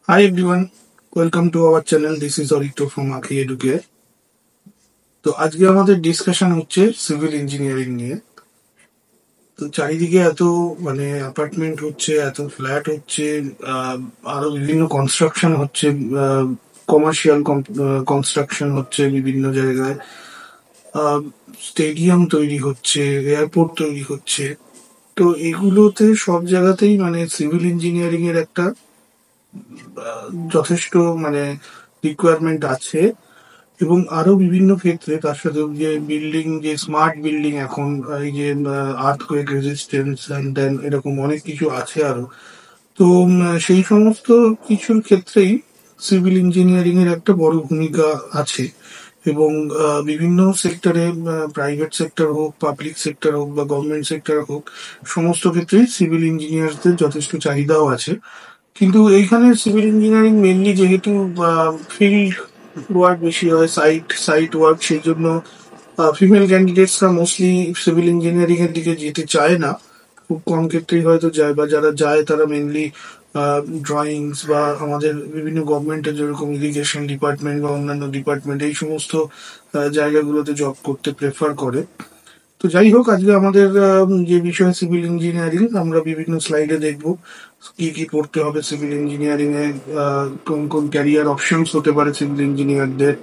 Hi everyone, welcome to our channel. This is Orito from Akhi Educare. তো আজকে আমাদের discussion হচ্ছে civil engineering নিয়ে। তো চারিদিকে এত অ্যাপার্টমেন্ট হচ্ছে, এত ফ্ল্যাট হচ্ছে, আহ, আরো বিভিন্ন কনস্ট্রাকশন হচ্ছে, কমার্শিয়াল কনস্ট্রাকশন হচ্ছে বিভিন্ন জায়গায়, স্টেডিয়াম তৈরি হচ্ছে, এয়ারপোর্ট তৈরি হচ্ছে। তো এগুলোতে সব জায়গাতেই সিভিল ইঞ্জিনিয়ারিং এর একটা যথেষ্ট মানে রিকোয়ারমেন্ট আছে। এবং আরো বিভিন্ন ক্ষেত্রে তার সাথে যে বিল্ডিং, যে স্মার্ট বিল্ডিং এখন, এই যে আর্থকোয়েক রেজিস্ট্যান্স অ্যান্ড দেন এরকম অনেক কিছু আছে আরো। তো সেই সমস্ত কিছুর ক্ষেত্রেই সিভিল ইঞ্জিনিয়ারিং এর একটা বড় ভূমিকা আছে। এবং বিভিন্ন সেক্টরে, প্রাইভেট সেক্টর হোক, পাবলিক সেক্টর হোক বা গভর্নমেন্ট সেক্টর হোক, সমস্ত ক্ষেত্রেই সিভিল ইঞ্জিনিয়ারদের যথেষ্ট চাহিদাও আছে। কিন্তু এইখানে সিভিল ইঞ্জিনিয়ারিং মেনলি যেহেতু ফিল্ড ওয়ার্ক বেশি হয়, সাইট সাইট ওয়ার্ক, সেই জন্য ফিমেল ক্যান্ডিডেটসরা মোস্টলি সিভিল ইঞ্জিনিয়ারিং এর দিকে যেতে চায় না। খুব কম ক্ষেত্রেই হয়তো যায়, বা যারা যায় তারা মেনলি ড্রয়িংস বা আমাদের বিভিন্ন গভর্নমেন্টের যেরকম ইরিগেশন ডিপার্টমেন্ট বা অন্যান্য ডিপার্টমেন্ট, এই সমস্ত জায়গাগুলোতে জব করতে প্রেফার করে। তো যাই হোক, আজকে আমাদের যে বিষয় সিভিল ইঞ্জিনিয়ারিং, আমরা বিভিন্ন স্লাইডে দেখব কি কি পড়তে হবে সিভিল ইঞ্জিনিয়ারিং এ, কোন কোন ক্যারিয়ার অপশনস হতে পারে সিভিল ইঞ্জিনিয়ারদের,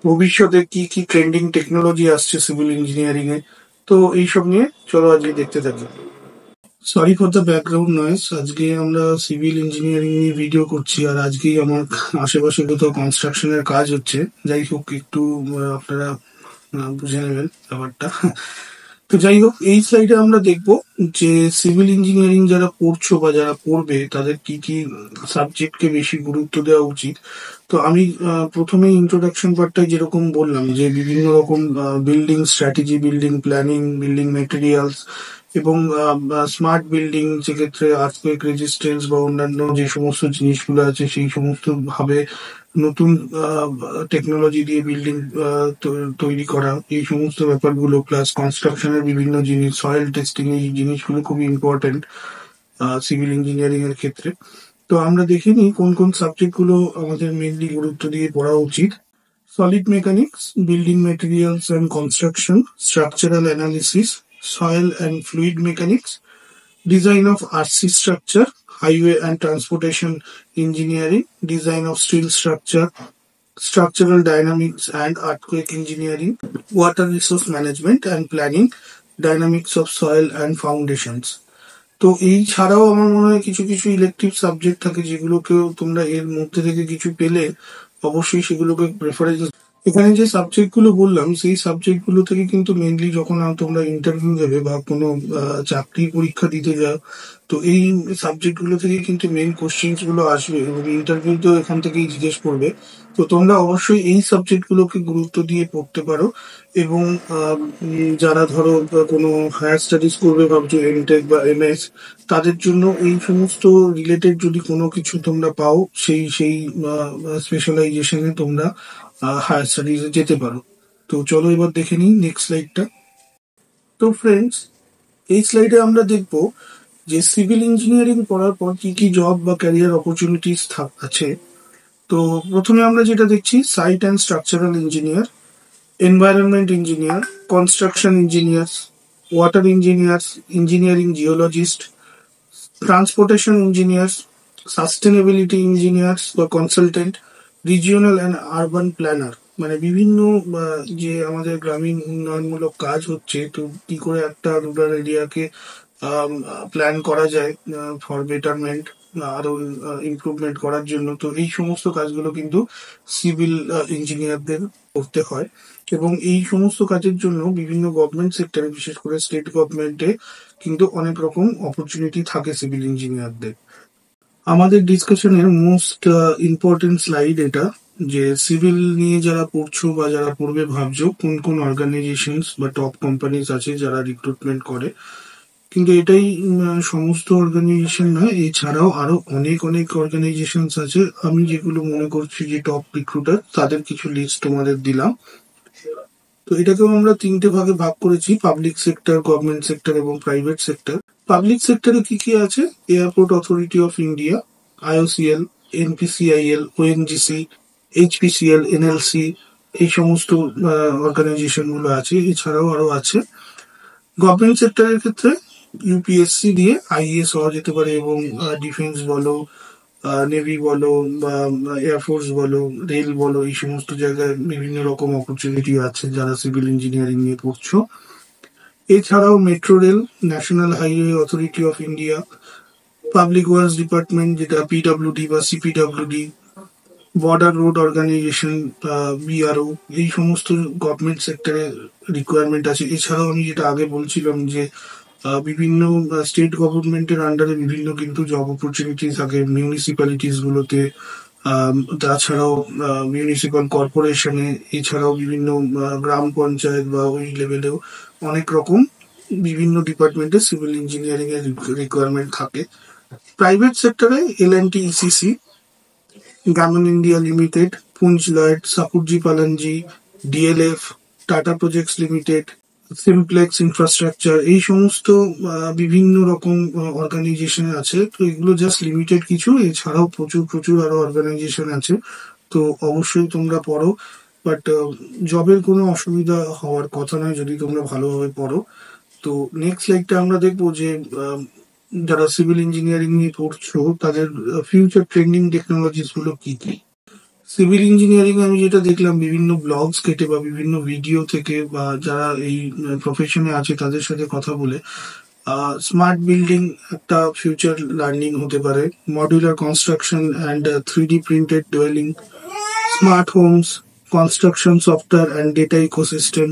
ভবিষ্যতে কি কি ট্রেন্ডিং টেকনোলজি আসছে সিভিল ইঞ্জিনিয়ারিং এ। তো এইসব নিয়ে চলো আজকে দেখতে থাকি। Sorry for the background noise, আজকে আমরা সিভিল ইঞ্জিনিয়ারিং নিয়ে ভিডিও করছি, আর আজকেই আমার আশেপাশে কোথাও কনস্ট্রাকশনের কাজ হচ্ছে। যাই হোক, একটু আপনারা বুঝে নেবেন ব্যাপারটা। তো যাই হোক, এই স্লাইডে আমরা দেখব যে সিভিল ইঞ্জিনিয়ারিং যারা পড়ছো বা যারা পড়বে তাদের কি কি সাবজেক্টকে বেশি গুরুত্ব দেওয়া উচিত। তো আমি প্রথমে ইন্ট্রোডাকশন পার্টটাই যেরকম বললাম, যে বিভিন্ন রকম building strategy, building planning, building materials এবং স্মার্ট বিল্ডিং, যেক্ষেত্রে আর্থকোয়েক রেজিস্ট্যান্স বা অন্যান্য যে সমস্ত জিনিসগুলো আছে সেই সমস্ত ভাবে নতুন টেকনোলজি দিয়ে বিল্ডিং তৈরি করা, এই সমস্ত ব্যাপারগুলো, প্লাস কনস্ট্রাকশনের বিভিন্ন জিনিস, সয়েল টেস্টিং, এই জিনিসগুলো খুবই ইম্পর্টেন্ট সিভিল ইঞ্জিনিয়ারিং এর ক্ষেত্রে। তো আমরা দেখে নিই কোন কোন সাবজেক্ট গুলো আমাদের মেনলি গুরুত্ব দিয়ে পড়া উচিত। Solid mechanics, building materials and construction, structural analysis, soil and fluid mechanics, design of RC structure, highway and transportation engineering, design of steel structure, structural dynamics and earthquake engineering, water resource management and planning, dynamics of soil and foundations. তো এই ছাড়াও আমার মনে হয় কিছু কিছু elective subject থাকে যেগুলোকেও তোমরা এর মধ্যে থেকে কিছু পেলে অবশ্যই সেগুলোকে প্রেফারেন্স। এখানে যে সাবজেক্ট গুলো বললাম সেই সাবজেক্ট গুলো থেকে কিন্তু মেনলি যখন তোমরা ইন্টারভিউ দেবে বা কোনো চাকরি পরীক্ষা দিতে যাও, তো এই সাবজেক্ট গুলো থেকে কিন্তু মেন কোশ্চেন্স গুলো আসবে এবং ইন্টারভিউ তো এখান থেকেই জিজ্ঞেস করবে। তো তোমরা অবশ্যই এই সাবজেক্ট গুলোকে গুরুত্ব দিয়ে পড়তে পারো। এবং যারা ধরো কোনো হায়ার স্টাডিজ করবে ভাবছো, এমটেক বা এমএস, তাদের জন্য এই সমস্ত রিলেটেড যদি কোনো কিছু তোমরা পাও, সেই সেই স্পেশালাইজেশনে তোমরা হায়ার স্টাডিজে যেতে পারো। তো চলো এবার দেখে নিই নেক্সট স্লাইডটা। তো ফ্রেন্ডস, এই স্লাইডে আমরা দেখব যে সিভিল ইঞ্জিনিয়ারিং পড়ার পর কি কি জব বা ক্যারিয়ার অপরচুনিটিস আছে। তো প্রথমে আমরা যেটা দেখছি, site and structural engineer, environment engineer, construction engineers, water engineers, engineering geologist, transportation engineers, sustainability engineers বা consultant, regional and urban planner. মানে বিভিন্ন যে আমাদের গ্রামীণ উন্নয়নমূলক কাজ হচ্ছে, তো কি করে একটা রুরাল এরিয়াকে প্ল্যান করা যায় ফর বেটারমেন্ট, আরো ইমপ্রুভমেন্ট করার জন্য। তো এই সমস্ত কাজগুলো কিন্তু সিভিল ইঞ্জিনিয়ারদের করতে হয়। এবং এই সমস্ত কাজের জন্য বিভিন্ন গভর্নমেন্ট সেক্টরে, বিশেষ করে স্টেট গভর্নমেন্টে কিন্তু অনেক রকম অপরচুনিটি থাকে সিভিল ইঞ্জিনিয়ারদের। আমাদের ডিসকাশনের মোস্ট ইম্পর্টেন্ট স্লাইড এটা, যে সিভিল নিয়ে যারা পড়ছো বা যারা পড়বে ভাবছো, কোন কোন অর্গানাইজেশনস বা টপ কোম্পানিজ আছে যারা রিক্রুটমেন্ট করে। কিন্তু এটাই সমস্ত অর্গানাইজেশন নয়, এছাড়াও আরো অনেক অনেক অর্গানাইজেশনস আছে। আমি যেগুলো মনে করছি যে টপ রিক্রুটার, তাদের কিছু লিস্ট তোমাদের দিলাম। তো এটাকেও আমরা তিনটে ভাগে ভাগ করেছি, পাবলিক সেক্টর, গভর্নমেন্ট সেক্টর এবং প্রাইভেট সেক্টর। পাবলিক সেক্টরে কি কি আছে? Airport authority of India, IOCL, NPCIL, ONGC, HPCL, NLC, এই সমস্ত অর্গানাইজেশন গুলো আছে। এছাড়াও আরো আছে গভর্নমেন্ট সেক্টরের ক্ষেত্রে ইউপিএসসি দিয়ে আইএএস হওয়া যেতে পারে, এবং ডিফেন্স বলো, নেভি বলো, বা এয়ারফোর্স বলো, রেল বলো, এই সমস্ত জায়গায় বিভিন্ন রকম অপরচুনিটি আছে যারা সিভিল ইঞ্জিনিয়ারিং নিয়ে পড়ছো। এছাড়াও metro rail, national highway authority of India, public works department যেটা পিডব্লিউডি বা CPWD, border road organisation BRO, এই সমস্ত গভর্নমেন্ট সেক্টরে রিকোয়ারমেন্ট আছে। এছাড়াও আমি যেটা আগে বলছিলাম যে বিভিন্ন স্টেট গভর্নমেন্টের আন্ডারে বিভিন্ন কিন্তু জব অপরচুনিটি থাকে মিউনিসিপ্যালিটিস গুলোতে, তাছাড়াও মিউনিসিপাল কর্পোরেশনে, এছাড়াও বিভিন্ন গ্রাম পঞ্চায়েত বা ওই লেভেলেও অনেক রকম বিভিন্ন ডিপার্টমেন্টে সিভিল ইঞ্জিনিয়ারিং এর রিকোয়ারমেন্ট থাকে। প্রাইভেট সেক্টরে L&T ECC, Gammon India Limited, Punj Lloyd, Shapoorji Pallonji, DLF, Tata Projects Limited, Simplex Infrastructure, এই সমস্ত বিভিন্ন রকম অর্গানাইজেশন আছে। তো এগুলো জাস্ট লিমিটেড কিছু, এছাড়াও প্রচুর প্রচুর আরো অর্গানাইজেশন আছে। তো অবশ্যই তোমরা পড়ো, বাট জবের কোনো অসুবিধা হওয়ার কথা নয় যদি তোমরা ভালোভাবে পড়ো। তো নেক্সট স্লাইডটা আমরা দেখবো যে যারা সিভিল ইঞ্জিনিয়ারিং নিয়ে পড়ছো তাদের ফিউচার ট্রেন্ডিং টেকনোলজিস গুলো কি কি। সিভিল ইঞ্জিনিয়ারিং আমি যেটা দেখলাম বিভিন্ন ব্লগস কেটে বা বিভিন্ন ভিডিও থেকে, বা যারা এই প্রফেশনে আছে তাদের সাথে কথা বলে, স্মার্ট বিল্ডিং একটা ফিউচার লার্নিং হতে পারে, modular construction and 3D printed dwelling, smart homes, construction software and data ecosystem,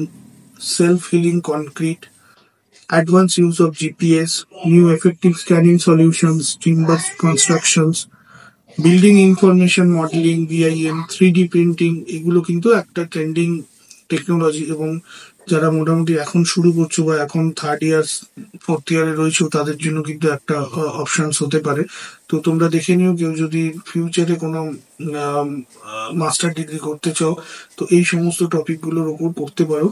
self healing concrete, advanced use of GPS, new effective scanning solutions, timber constructions, building information modelling, BIM, 3D printing, এগুলো কিন্তু একটা trending technology. এবং যারা মোটামুটি এখন শুরু করছো বা এখন থার্ড ইয়ার ফোর্থ ইয়ারে রয়েছে তাদের জন্য কিন্তু একটা অপশনস হতে পারে। তো তোমরা দেখে নিও, কেউ যদি ফিউচারে কোনো মাস্টার ডিগ্রি করতে চাও তো এই সমস্ত টপিক গুলোর উপর পড়তে পারো,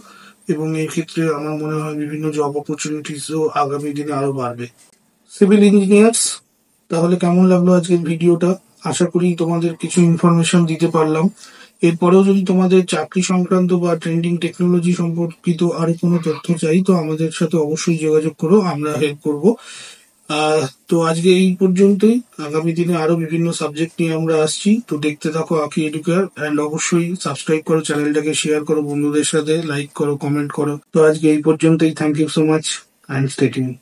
এবং এই ক্ষেত্রে আমার মনে হয় বিভিন্ন জব অপরচুনিটিসও আগামী দিনে আরো বাড়বে। সিভিল ইঞ্জিনিয়ার্স, তাহলে কেমন লাগলো আজকের ভিডিওটা? আশা করি তোমাদের কিছু ইনফরমেশন দিতে পারলাম। এরপরেও যদি তোমাদের চাকরি সংক্রান্ত বা ট্রেন্ডিং টেকনোলজি সম্পর্কিত আরো কোনো তথ্য চাই তো আমাদের সাথে অবশ্যই যোগাযোগ করো, আমরা হেল্প করব। তো আজকে এই পর্যন্তই। আগামী দিনে আরো বিভিন্ন সাবজেক্ট নিয়ে আমরা আসছি। তো দেখতে থাকো আঁকি এডুকেয়ার, অ্যান্ড অবশ্যই সাবস্ক্রাইব করো চ্যানেলটাকে, শেয়ার করো বন্ধুদের সাথে, লাইক করো, কমেন্ট করো। তো আজকে এই পর্যন্তই। Thank you so much and stay tuned.